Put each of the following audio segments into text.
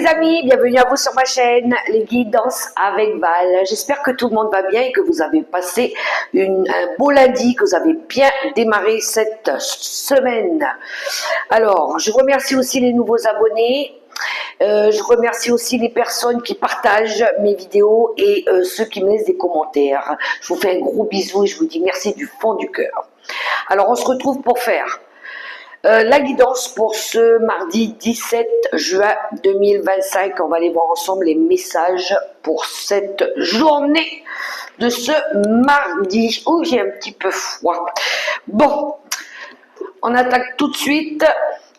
les amis, bienvenue à vous sur ma chaîne, les guidances avec Val. J'espère que tout le monde va bien et que vous avez passé un beau lundi, que vous avez bien démarré cette semaine. Alors, je remercie aussi les nouveaux abonnés. Je remercie aussi les personnes qui partagent mes vidéos et ceux qui me laissent des commentaires. Je vous fais un gros bisou et je vous dis merci du fond du cœur. Alors, on se retrouve pour faire la guidance pour ce mardi 17 juin 2025. On va aller voir ensemble les messages pour cette journée de ce mardi. Oh, j'ai un petit peu froid. Bon, on attaque tout de suite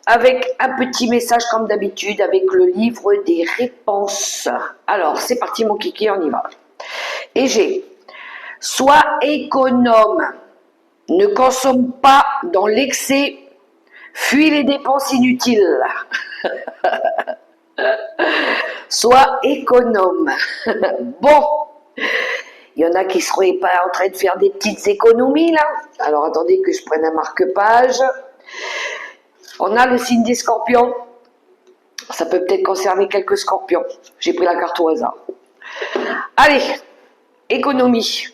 avec un petit message comme d'habitude avec le livre des réponses. Alors, c'est parti mon kiki, on y va. Et j'ai « Sois économe, ne consomme pas dans l'excès, fuis les dépenses inutiles. » Sois économe. Bon, il y en a qui ne seraient pas en train de faire des petites économies là. Alors attendez que je prenne un marque-page. On a le signe des scorpions. Ça peut peut-être concerner quelques scorpions. J'ai pris la carte au hasard. Allez, économie.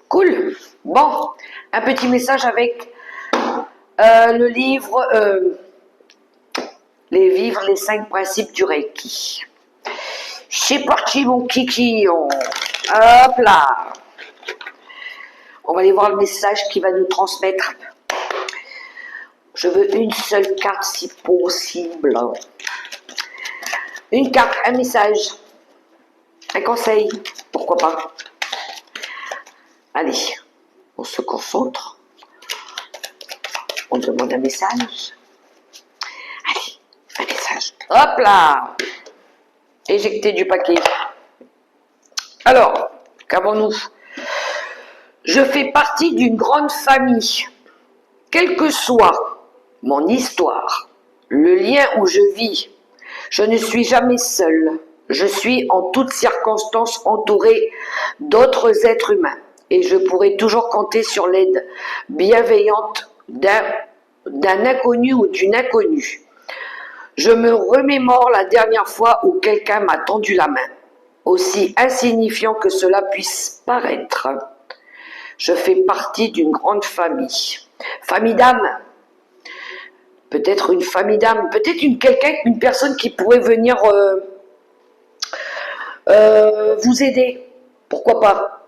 Cool. Bon, un petit message avec le livre les 5 principes du Reiki. C'est parti mon kiki. Hop là. On va aller voir le message qui va nous transmettre. Je veux une seule carte si possible. Une carte, un message, un conseil, pourquoi pas. Allez, on se concentre. On demande un message. Allez, un message. Hop là. Éjecter du paquet. Alors, qu'avons-nous? Je fais partie d'une grande famille. Quel que soit mon histoire, le lien où je vis, je ne suis jamais seule. Je suis en toutes circonstances entourée d'autres êtres humains et je pourrai toujours compter sur l'aide bienveillante d'un inconnu ou d'une inconnue. Je me remémore la dernière fois où quelqu'un m'a tendu la main, aussi insignifiant que cela puisse paraître. Je fais partie d'une grande famille. Famille d'âme. Peut-être une famille d'âme, peut-être une personne qui pourrait venir vous aider. Pourquoi pas?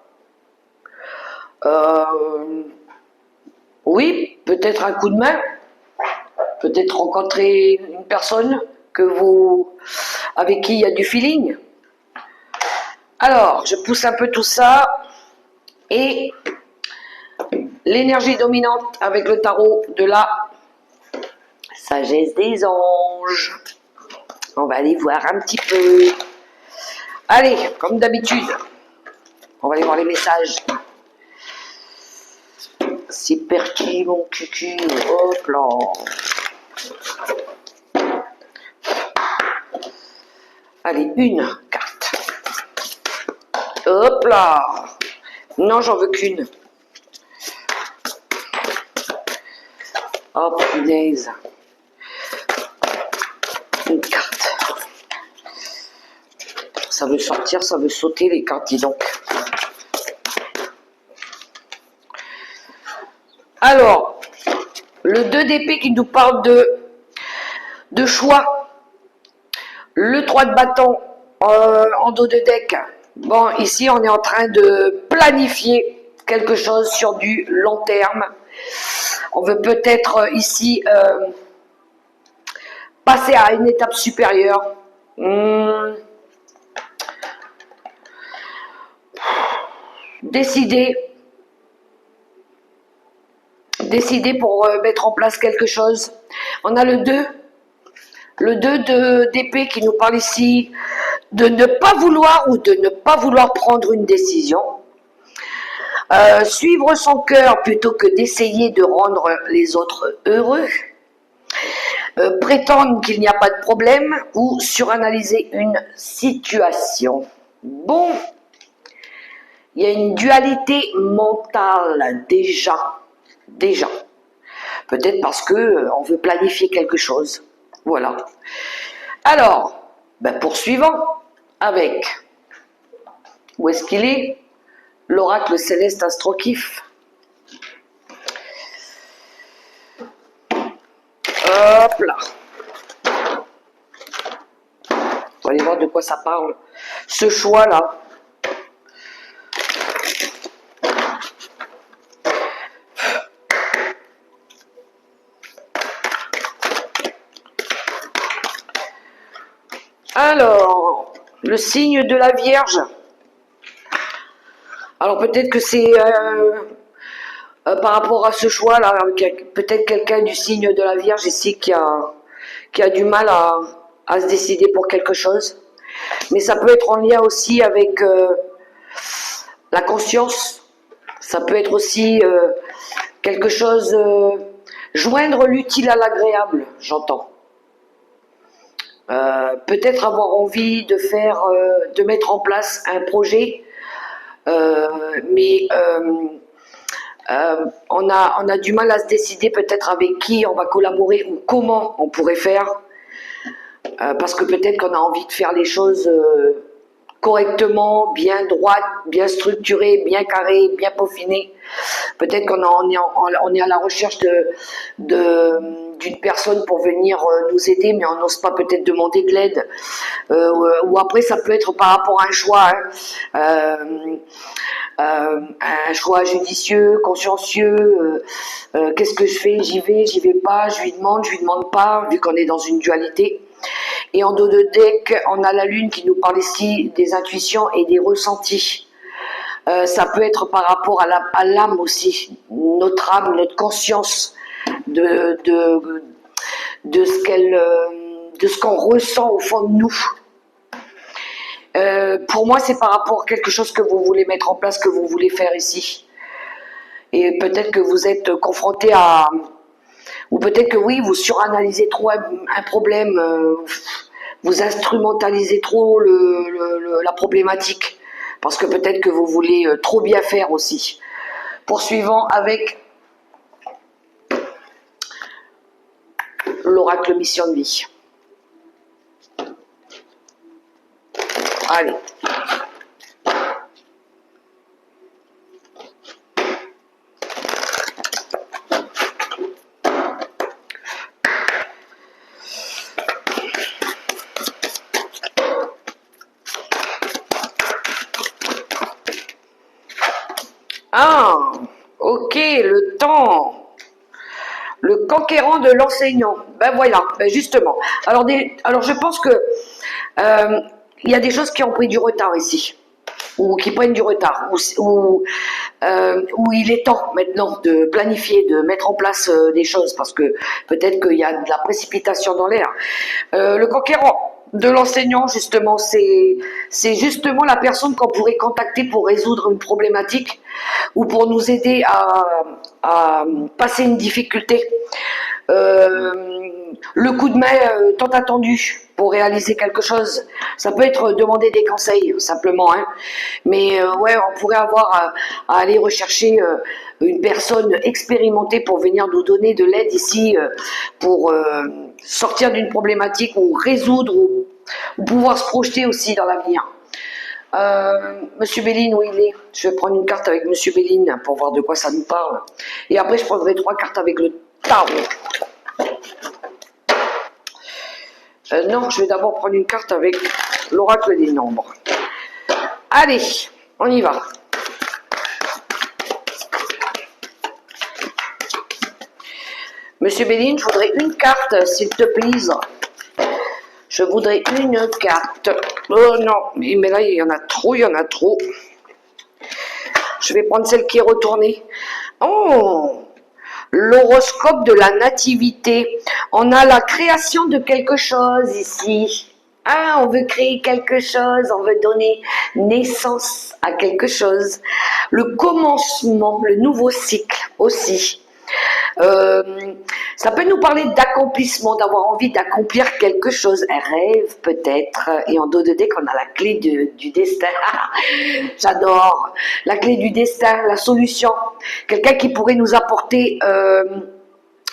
Oui, peut-être un coup de main. Peut-être rencontrer une personne avec qui il y a du feeling. Alors, je pousse un peu tout ça. Et l'énergie dominante avec le tarot de la sagesse des anges. On va aller voir un petit peu. Allez, comme d'habitude, on va aller voir les messages. C'est parti mon cucu. Hop là. Allez, une carte. Hop là. Non, j'en veux qu'une. Oh punaise. Une carte. Ça veut sortir, ça veut sauter les cartes, dis donc. Alors, le 2 d'épée qui nous parle de choix. Le 3 de bâton en dos de deck. Bon, ici, on est en train de planifier quelque chose sur du long terme. On veut peut-être ici passer à une étape supérieure. Décider pour mettre en place quelque chose. On a le 2 d'épée qui nous parle ici de ne pas vouloir ou de ne pas vouloir prendre une décision. Suivre son cœur plutôt que d'essayer de rendre les autres heureux. Prétendre qu'il n'y a pas de problème ou suranalyser une situation. Bon, il y a une dualité mentale déjà. Peut-être parce que on veut planifier quelque chose. Voilà. Alors, Ben, poursuivons avec, où est-ce qu'il est? L'oracle céleste Astrokif. Hop là. On va aller voir de quoi ça parle. Ce choix-là. Alors, le signe de la Vierge. Alors peut-être que c'est par rapport à ce choix-là, peut-être quelqu'un du signe de la Vierge ici qui a du mal à se décider pour quelque chose. Mais ça peut être en lien aussi avec la conscience. Ça peut être aussi quelque chose, joindre l'utile à l'agréable, j'entends. Peut-être avoir envie de faire, de mettre en place un projet, mais on a du mal à se décider peut-être avec qui on va collaborer ou comment on pourrait faire, parce que peut-être qu'on a envie de faire les choses correctement, bien droite, bien structurée, bien carrée, bien peaufinée. Peut-être on est à la recherche d'une personne pour venir nous aider, mais on n'ose pas peut-être demander de l'aide. Ou après, ça peut être par rapport à un choix, un choix judicieux, consciencieux. Qu'est-ce que je fais? J'y vais pas, je lui demande pas, vu qu'on est dans une dualité. Et en dos de deck, on a la lune qui nous parle ici des intuitions et des ressentis. Ça peut être par rapport à l'âme aussi, notre âme, notre conscience de ce qu'on ressent au fond de nous. Pour moi, c'est par rapport à quelque chose que vous voulez mettre en place, que vous voulez faire ici. Et peut-être que vous êtes confronté à... Ou peut-être que oui, vous suranalysez trop un problème, vous instrumentalisez trop la problématique, parce que peut-être que vous voulez trop bien faire aussi. Poursuivons avec l'oracle mission de vie. Allez. Ah, ok, le temps. Le conquérant de l'enseignant. Ben voilà, ben justement. Alors je pense que il y a des choses qui ont pris du retard ici, ou qui prennent du retard, où il est temps maintenant de planifier, de mettre en place des choses, parce que peut-être qu'il y a de la précipitation dans l'air. Le conquérant de l'enseignant, justement, c'est justement la personne qu'on pourrait contacter pour résoudre une problématique ou pour nous aider à passer une difficulté. Le coup de main tant attendu pour réaliser quelque chose. Ça peut être demander des conseils, simplement, hein. Mais ouais, on pourrait avoir à aller rechercher une personne expérimentée pour venir nous donner de l'aide ici, pour sortir d'une problématique ou résoudre, ou pouvoir se projeter aussi dans l'avenir. Monsieur Béline, où il est? Je vais prendre une carte avec Monsieur Béline pour voir de quoi ça nous parle. Et après, je prendrai 3 cartes avec le tarot. Non, je vais d'abord prendre une carte avec l'oracle des nombres. Allez, on y va. Monsieur Béline, je voudrais une carte, s'il te plaît. Je voudrais une carte. Oh non, mais là, il y en a trop, Je vais prendre celle qui est retournée. Oh, l'horoscope de la nativité. On a la création de quelque chose ici. Ah, on veut créer quelque chose, on veut donner naissance à quelque chose. Le commencement, le nouveau cycle aussi. Ça peut nous parler d'accomplissement, d'avoir envie d'accomplir quelque chose, un rêve peut-être, et en dos de deck on a la clé du destin. J'adore la clé du destin, la solution, quelqu'un qui pourrait nous apporter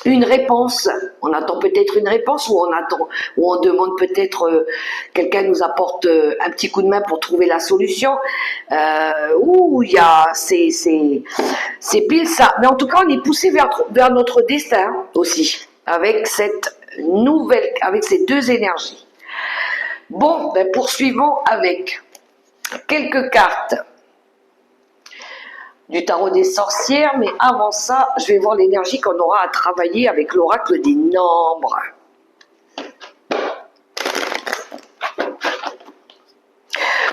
une réponse. On attend peut-être une réponse ou on demande peut-être quelqu'un nous apporte un petit coup de main pour trouver la solution. Ou il y a c'est pile ça. Mais en tout cas, on est poussé vers notre destin aussi avec avec ces deux énergies. Bon, ben poursuivons avec quelques cartes du tarot des sorcières, mais avant ça, je vais voir l'énergie qu'on aura à travailler avec l'oracle des nombres.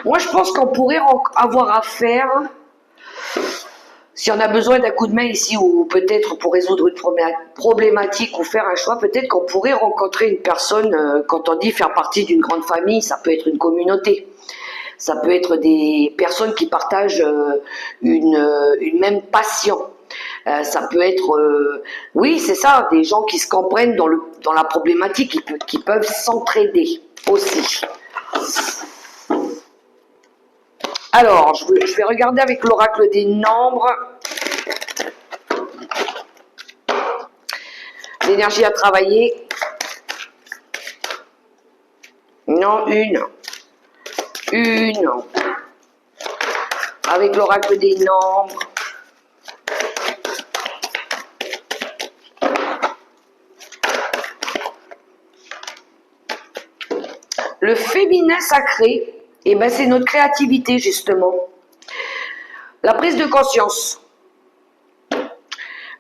Moi, je pense qu'on pourrait avoir affaire, si on a besoin d'un coup de main ici, ou peut-être pour résoudre une problématique ou faire un choix, peut-être qu'on pourrait rencontrer une personne, quand on dit faire partie d'une grande famille, ça peut être une communauté. Ça peut être des personnes qui partagent une même passion. Ça peut être, oui, c'est ça, des gens qui se comprennent dans la problématique, qui peuvent s'entraider aussi. Alors, je vais regarder avec l'oracle des nombres. L'énergie à travailler. Non, une. Avec l'oracle des nombres. Le féminin sacré, eh ben c'est notre créativité justement. La prise de conscience.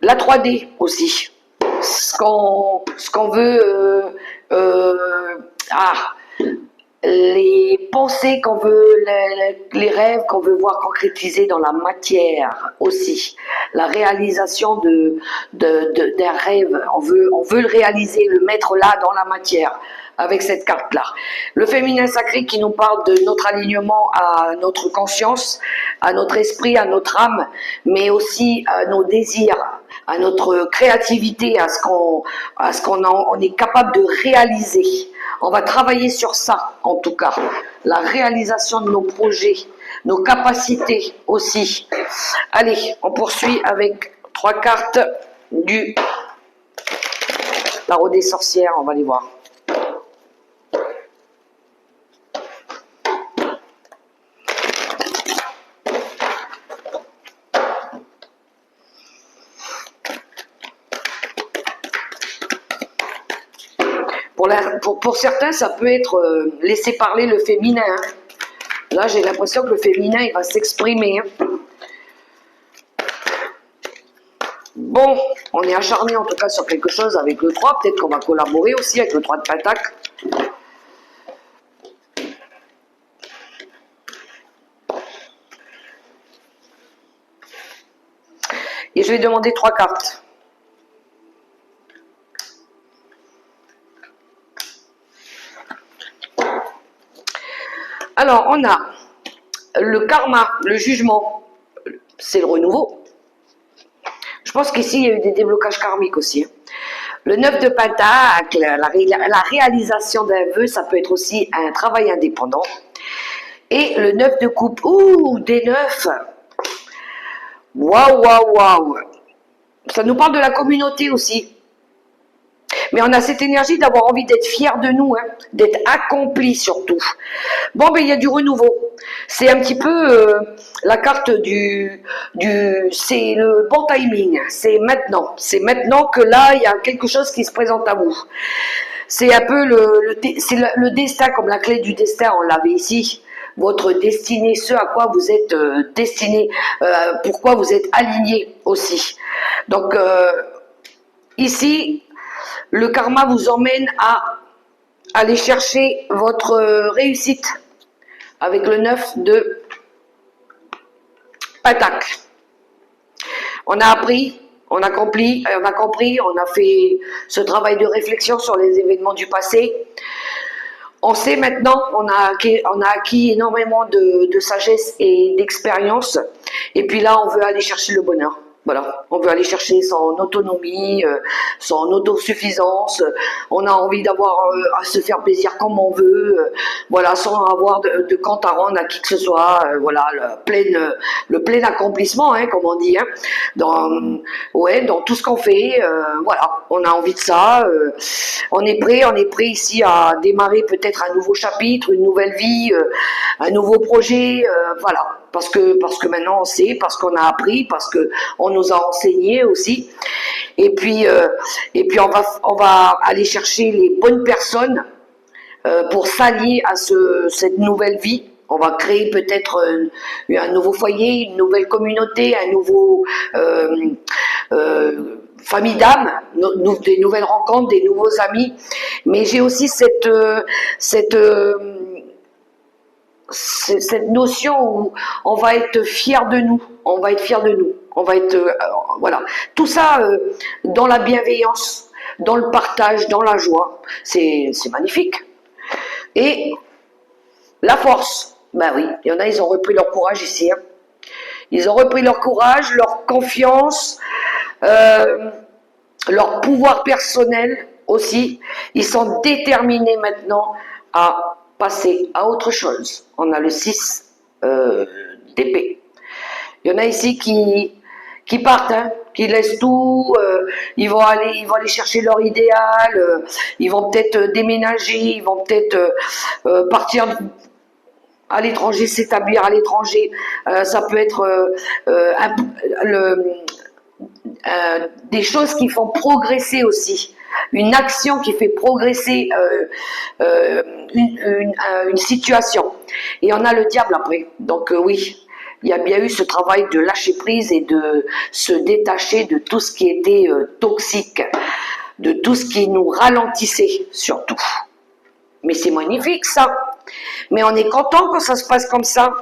La 3D aussi. Ce qu'on veut... les pensées qu'on veut, les rêves qu'on veut voir concrétisés dans la matière aussi. La réalisation d'un rêve. On veut le réaliser, le mettre là dans la matière. Avec cette carte-là. Le féminin sacré qui nous parle de notre alignement à notre conscience, à notre esprit, à notre âme, mais aussi à nos désirs, à notre créativité, à ce qu'on est capable de réaliser. On va travailler sur ça, en tout cas. La réalisation de nos projets, nos capacités aussi. Allez, on poursuit avec 3 cartes du tarot des sorcières, on va les voir. Pour certains, ça peut être laisser parler le féminin. Hein. Là, j'ai l'impression que le féminin, il va s'exprimer. Hein. Bon, on est acharné en tout cas sur quelque chose avec le 3. Peut-être qu'on va collaborer aussi avec le 3 de Pentacle. Et je vais demander 3 cartes. Alors, on a le karma, le jugement, c'est le renouveau. Je pense qu'ici, il y a eu des déblocages karmiques aussi. Le 9 de Pentacle, la réalisation d'un vœu, ça peut être aussi un travail indépendant. Et le 9 de coupe, des 9. Waouh. Ça nous parle de la communauté aussi. Mais on a cette énergie d'avoir envie d'être fiers de nous, hein, d'être accomplis surtout. Bon, ben il y a du renouveau. C'est un petit peu la carte c'est le bon timing. C'est maintenant. C'est maintenant que là, il y a quelque chose qui se présente à vous. C'est un peu le destin, comme la clé du destin, on l'avait ici. Votre destinée, ce à quoi vous êtes destiné, pourquoi vous êtes aligné aussi. Donc, ici, le karma vous emmène à aller chercher votre réussite avec le 9 de Pentacle. On a appris, on a compris, on a fait ce travail de réflexion sur les événements du passé. On sait maintenant, on a acquis énormément de sagesse et d'expérience. Et puis là, on veut aller chercher le bonheur. Voilà, on veut aller chercher son autonomie, son autosuffisance. On a envie d'avoir à se faire plaisir comme on veut, voilà, sans avoir de compte à rendre à qui que ce soit. Voilà, le plein accomplissement, hein, comme on dit, hein, dans tout ce qu'on fait. Voilà, on a envie de ça. On est prêt ici à démarrer peut-être un nouveau chapitre, une nouvelle vie, un nouveau projet. Voilà. Parce que maintenant on sait, parce qu'on a appris, parce que on nous a enseigné aussi. Et puis on va aller chercher les bonnes personnes pour s'allier à cette nouvelle vie. On va créer peut-être un nouveau foyer, une nouvelle communauté, un nouveau famille d'âmes, des nouvelles rencontres, des nouveaux amis. Mais j'ai aussi cette notion où on va être fier de nous, on va être fier de nous, on va être voilà, tout ça dans la bienveillance, dans le partage, dans la joie, c'est magnifique. Et la force, ben oui, il y en a, ils ont repris leur courage ici, hein. Ils ont repris leur courage, leur confiance, leur pouvoir personnel aussi. Ils sont déterminés maintenant à passer à autre chose. On a le 6 d'épée. Il y en a ici qui partent, hein, qui laissent tout, ils vont aller chercher leur idéal, ils vont peut-être déménager, ils vont peut-être partir à l'étranger, s'établir à l'étranger. Ça peut être des choses qui font progresser aussi. Une action qui fait progresser une situation. Et on a le diable après. Donc oui, il y a bien eu ce travail de lâcher prise et de se détacher de tout ce qui était toxique, de tout ce qui nous ralentissait surtout. Mais c'est magnifique ça. Mais on est content quand ça se passe comme ça.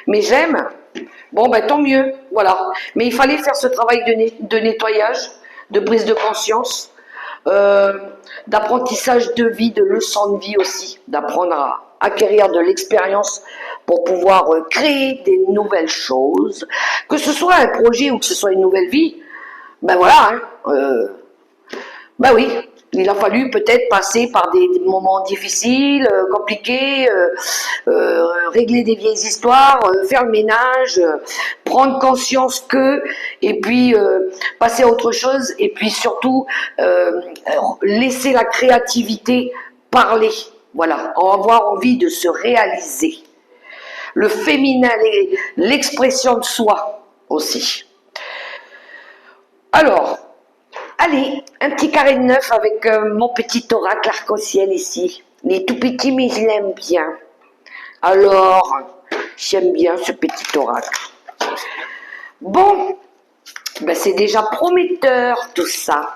Mais j'aime. Bon, ben tant mieux, voilà. Mais il fallait faire ce travail de nettoyage, de prise de conscience, d'apprentissage de vie, de leçons de vie aussi, d'apprendre à acquérir de l'expérience pour pouvoir créer des nouvelles choses, que ce soit un projet ou que ce soit une nouvelle vie. Ben voilà, hein, ben oui, il a fallu peut-être passer par des moments difficiles, compliqués, régler des vieilles histoires, faire le ménage, prendre conscience que, et puis passer à autre chose, et puis surtout laisser la créativité parler. Voilà, avoir envie de se réaliser. Le féminin, l'expression de soi aussi. Alors, allez, un petit carré de 9 avec mon petit oracle arc-en-ciel ici. Il est tout petit, mais je l'aime bien. Alors, j'aime bien ce petit oracle. Bon, ben c'est déjà prometteur tout ça.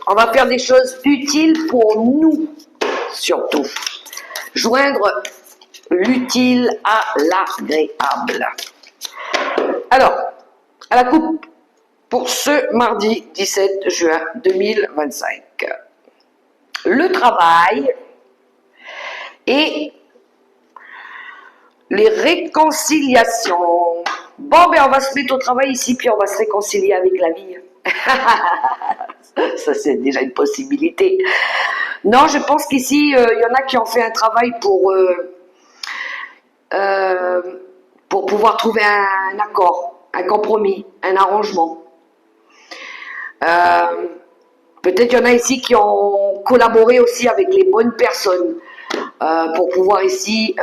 On va faire des choses utiles pour nous, surtout. Joindre l'utile à l'agréable. Alors, à la coupe pour ce mardi 17 juin 2025. Le travail et les réconciliations. Bon, ben on va se mettre au travail ici, puis on va se réconcilier avec la vie. Ça, c'est déjà une possibilité. Non, je pense qu'ici, il y en a qui ont fait un travail pour pouvoir trouver un accord, un compromis, un arrangement. Peut-être qu'il y en a ici qui ont collaboré aussi avec les bonnes personnes pour pouvoir ici,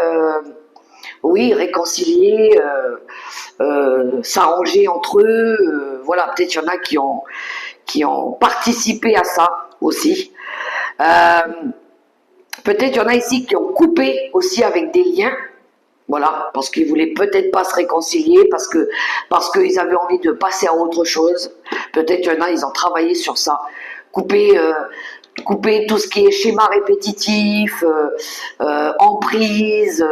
oui, réconcilier, s'arranger entre eux. Voilà, peut-être qu'il y en a qui ont participé à ça aussi. Peut-être qu'il y en a ici qui ont coupé aussi avec des liens. Voilà, parce qu'ils voulaient peut-être pas se réconcilier, parce qu'ils avaient envie de passer à autre chose. Peut-être qu'il y en a, ils ont travaillé sur ça. Couper tout ce qui est schéma répétitif, emprise,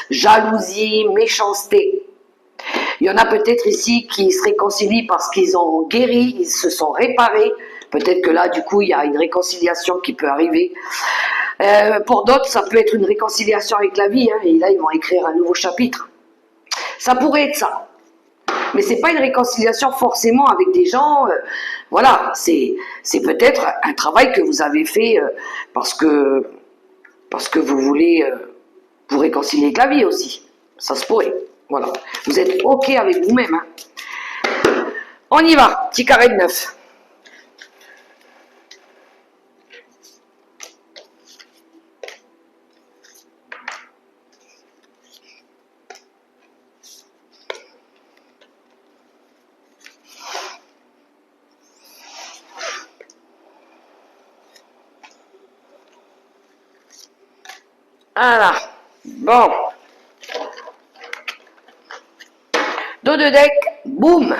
jalousie, méchanceté. Il y en a peut-être ici qui se réconcilient parce qu'ils ont guéri, ils se sont réparés. Peut-être que là, du coup, il y a une réconciliation qui peut arriver. Pour d'autres, ça peut être une réconciliation avec la vie, hein, et là, ils vont écrire un nouveau chapitre. Ça pourrait être ça. Mais c'est pas une réconciliation forcément avec des gens, voilà, c'est peut-être un travail que vous avez fait parce que vous voulez vous réconcilier avec la vie aussi. Ça se pourrait, voilà. Vous êtes OK avec vous-même, hein. On y va, petit carré de 9. Voilà, bon. Dos de deck, boum,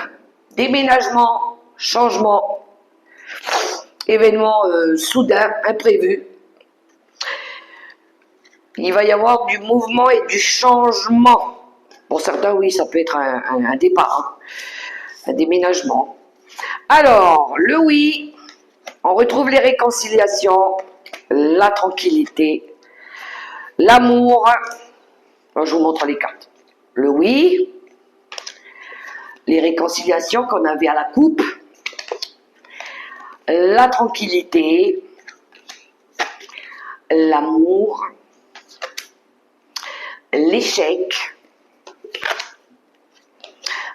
déménagement, changement, événement soudain, imprévu. Il va y avoir du mouvement et du changement. Pour certains, oui, ça peut être un départ, hein, un déménagement. Alors, le oui, on retrouve les réconciliations, la tranquillité, l'amour. Je vous montre les cartes. Le oui, les réconciliations qu'on avait à la coupe, la tranquillité, l'amour, l'échec,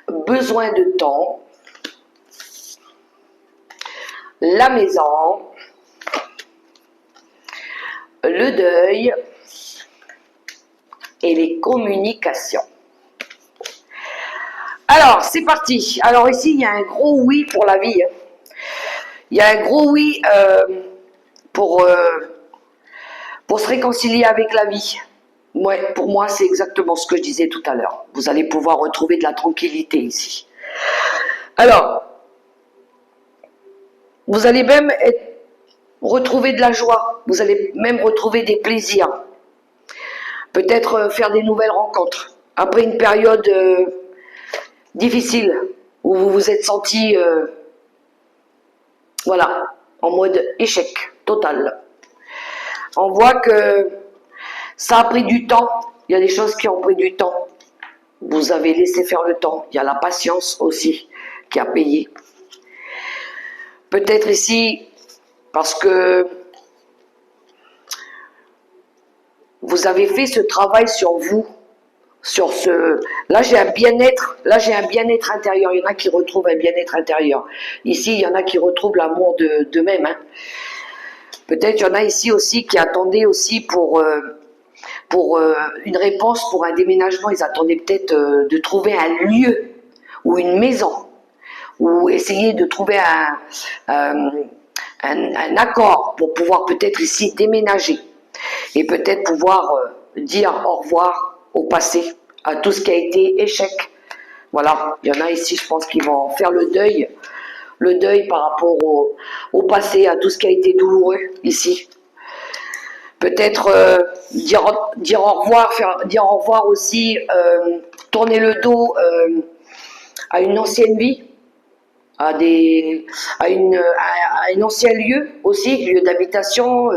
besoin de temps, la maison, le deuil et les communications. Alors, c'est parti. Alors ici, il y a un gros oui pour la vie. Il y a un gros oui pour se réconcilier avec la vie. Ouais, pour moi, c'est exactement ce que je disais tout à l'heure. Vous allez pouvoir retrouver de la tranquillité ici. Alors, vous allez même retrouver de la joie. Vous allez même retrouver des plaisirs. Peut-être faire des nouvelles rencontres. Après une période difficile, où vous vous êtes senti, voilà, en mode échec total. On voit que ça a pris du temps. Il y a des choses qui ont pris du temps. Vous avez laissé faire le temps. Il y a la patience aussi qui a payé. Peut-être ici, parce que vous avez fait ce travail sur vous, sur ce... Là, j'ai un bien-être. Là, j'ai un bien-être intérieur. Il y en a qui retrouvent un bien-être intérieur. Ici, il y en a qui retrouvent l'amour d'eux-mêmes. Hein. Peut-être il y en a ici aussi qui attendaient aussi pour une réponse pour un déménagement. Ils attendaient peut-être de trouver un lieu ou une maison, ou essayer de trouver un accord pour pouvoir peut-être ici déménager et peut-être pouvoir dire au revoir au passé, à tout ce qui a été échec. Voilà, il y en a ici, je pense, qui vont faire le deuil par rapport au passé, à tout ce qui a été douloureux ici. Peut-être dire au revoir, dire au revoir aussi, tourner le dos à une ancienne vie, à un ancien lieu aussi, lieu d'habitation.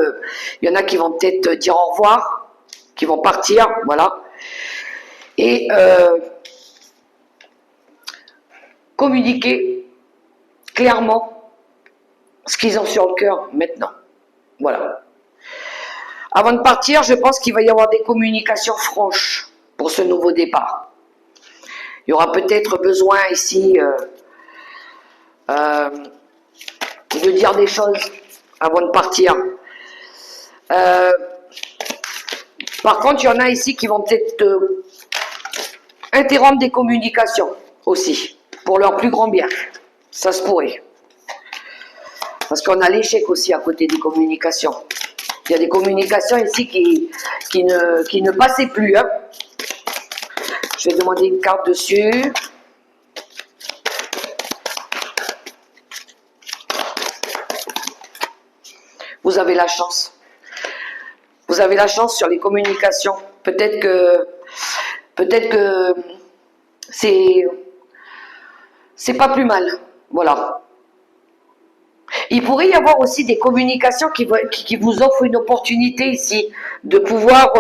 Il y en a qui vont peut-être dire au revoir, qui vont partir, voilà. Et communiquer clairement ce qu'ils ont sur le cœur maintenant. Voilà. Avant de partir, je pense qu'il va y avoir des communications franches pour ce nouveau départ. Il y aura peut-être besoin ici de dire des choses avant de partir. Par contre, il y en a ici qui vont peut-être interrompre des communications aussi, pour leur plus grand bien. Ça se pourrait. Parce qu'on a l'échec aussi à côté des communications. Il y a des communications ici qui ne passaient plus. Hein. Je vais demander une carte dessus. Vous avez la chance. Vous avez la chance sur les communications. Peut-être que c'est pas plus mal. Voilà. Il pourrait y avoir aussi des communications qui vous offrent une opportunité ici de pouvoir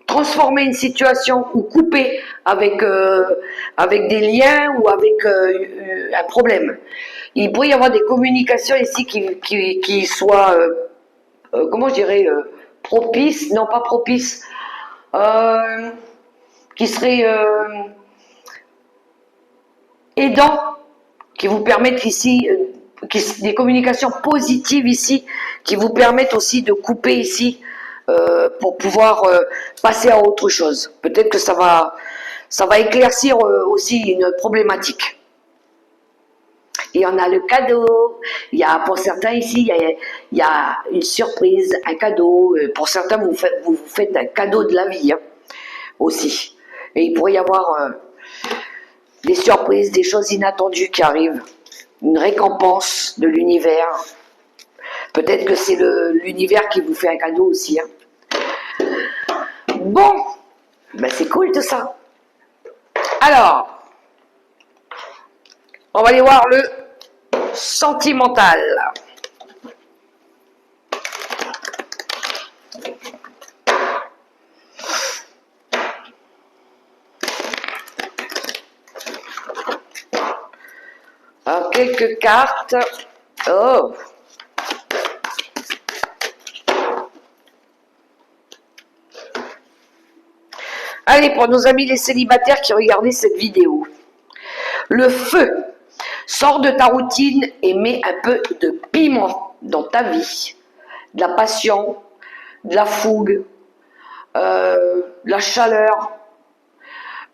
transformer une situation ou couper avec des liens ou avec un problème. Il pourrait y avoir des communications ici qui soient, comment je dirais, propices, non pas propices, qui seraient aidants, qui vous permettent ici, des communications positives ici, qui vous permettent aussi de couper ici pour pouvoir passer à autre chose. Peut-être que ça va éclaircir aussi une problématique. Et on a le cadeau. Il y a pour certains ici, il y a une surprise, un cadeau. Pour certains, vous faites un cadeau de la vie hein, aussi. Et il pourrait y avoir des surprises, des choses inattendues qui arrivent. Une récompense de l'univers. Peut-être que c'est l'univers qui vous fait un cadeau aussi. Hein. Bon, ben c'est cool tout ça. Alors, on va aller voir le sentimental. Alors, quelques cartes. Oh. Allez, pour nos amis les célibataires qui regardaient cette vidéo. Le feu. Sors de ta routine et mets un peu de piment dans ta vie. De la passion, de la fougue, de la chaleur.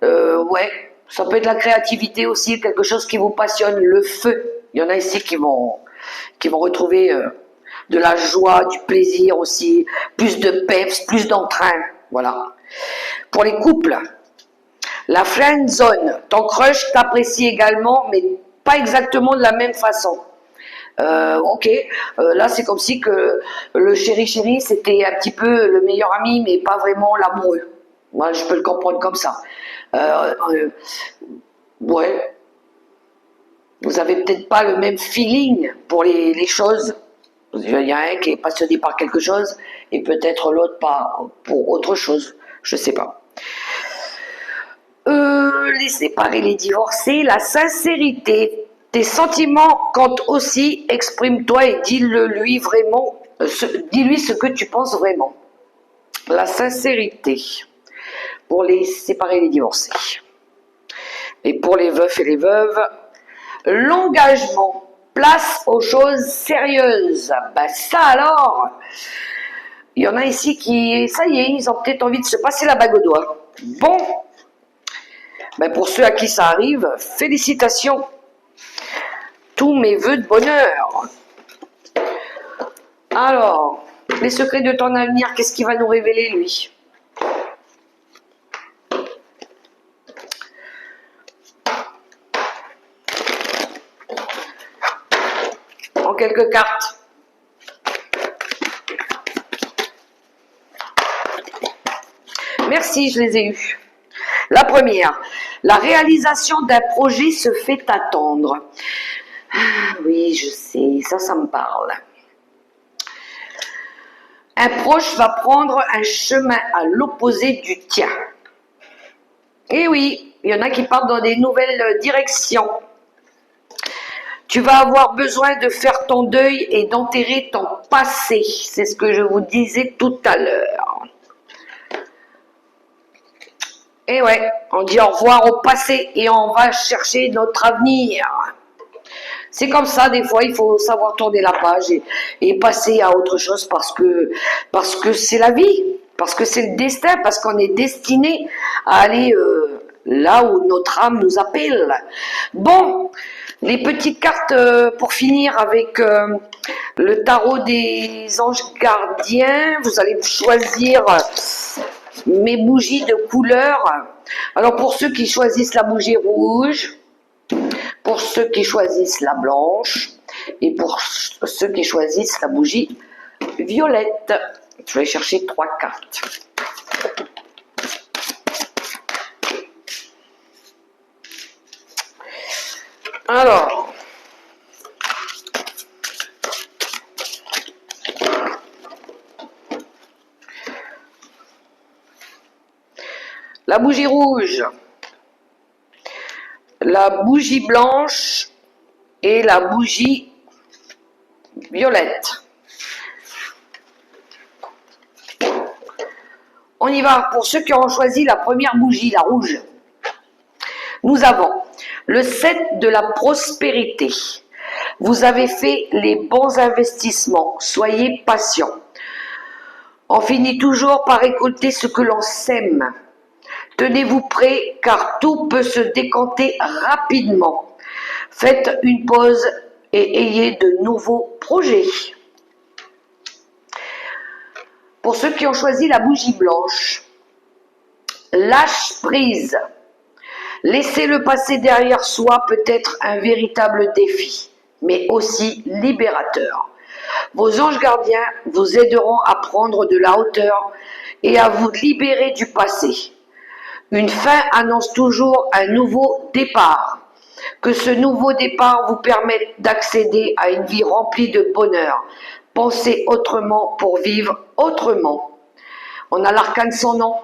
Ouais, ça peut être la créativité aussi, quelque chose qui vous passionne, le feu. Il y en a ici qui vont retrouver de la joie, du plaisir aussi, plus de peps, plus d'entrain. Voilà. Pour les couples, la friend zone. Ton crush t'apprécie également, mais pas exactement de la même façon. Ok, là c'est comme si que le chéri c'était un petit peu le meilleur ami, mais pas vraiment l'amoureux. Moi je peux le comprendre comme ça. Ouais, vous avez peut-être pas le même feeling pour les choses. Il y a un qui est passionné par quelque chose et peut-être l'autre pour autre chose. Je sais pas. Les séparés, les divorcés, la sincérité. Tes sentiments comptent aussi, exprime-toi et dis-le lui vraiment, dis-lui ce que tu penses vraiment. La sincérité pour les séparés, les divorcés. Et pour les veufs et les veuves, l'engagement, place aux choses sérieuses. Ben ça alors, il y en a ici qui, ça y est, ils ont peut-être envie de se passer la bague au doigt. Bon, ben pour ceux à qui ça arrive, félicitations. Tous mes vœux de bonheur. Alors, les secrets de ton avenir, qu'est-ce qu'il va nous révéler lui? En quelques cartes. Merci, je les ai eues. La première, la réalisation d'un projet se fait attendre. Ah, oui, je sais, ça me parle. Un proche va prendre un chemin à l'opposé du tien. Et oui, il y en a qui partent dans des nouvelles directions. Tu vas avoir besoin de faire ton deuil et d'enterrer ton passé. C'est ce que je vous disais tout à l'heure. Et ouais, on dit au revoir au passé et on va chercher notre avenir. C'est comme ça, des fois, il faut savoir tourner la page et passer à autre chose parce que c'est la vie, parce que c'est le destin, parce qu'on est destiné à aller là où notre âme nous appelle. Bon, les petites cartes pour finir avec le tarot des anges gardiens. Vous allez choisir mes bougies de couleur. Alors pour ceux qui choisissent la bougie rouge, pour ceux qui choisissent la blanche et pour ceux qui choisissent la bougie violette. Je vais chercher 3 cartes. Alors, la bougie rouge, la bougie blanche et la bougie violette. On y va pour ceux qui auront choisi la première bougie, la rouge. Nous avons le 7 de la prospérité. Vous avez fait les bons investissements, soyez patient. On finit toujours par récolter ce que l'on sème. Tenez-vous prêts car tout peut se décanter rapidement. Faites une pause et ayez de nouveaux projets. Pour ceux qui ont choisi la bougie blanche, lâche prise. Laisser le passé derrière soi peut être un véritable défi, mais aussi libérateur. Vos anges gardiens vous aideront à prendre de la hauteur et à vous libérer du passé. Une fin annonce toujours un nouveau départ. Que ce nouveau départ vous permette d'accéder à une vie remplie de bonheur. Pensez autrement pour vivre autrement. On a l'arcane sans nom,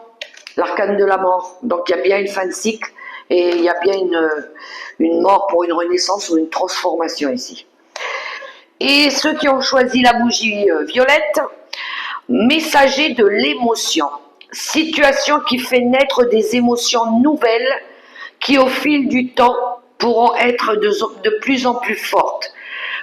l'arcane de la mort. Donc il y a bien une fin de cycle et il y a bien une mort pour une renaissance ou une transformation ici. Et ceux qui ont choisi la bougie violette, messager de l'émotion. Situation qui fait naître des émotions nouvelles qui au fil du temps pourront être de plus en plus fortes.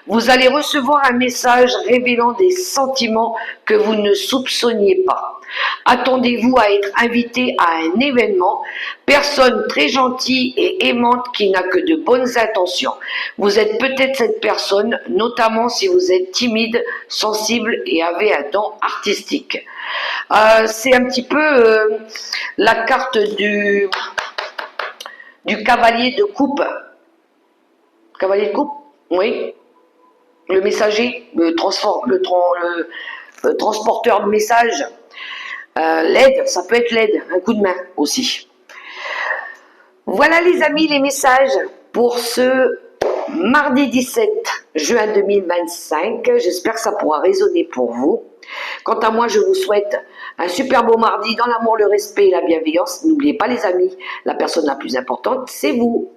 Vous allez recevoir un message révélant des sentiments que vous ne soupçonniez pas. Attendez-vous à être invité à un événement, personne très gentille et aimante qui n'a que de bonnes intentions. Vous êtes peut-être cette personne, notamment si vous êtes timide, sensible et avez un don artistique. C'est un petit peu la carte du cavalier de coupe. Cavalier de coupe, oui. Le messager, le transporteur de messages, l'aide, ça peut être l'aide, un coup de main aussi. Voilà les amis, les messages pour ce mardi 17 juin 2025. J'espère que ça pourra résonner pour vous. Quant à moi, je vous souhaite un super beau mardi dans l'amour, le respect et la bienveillance. N'oubliez pas les amis, la personne la plus importante, c'est vous.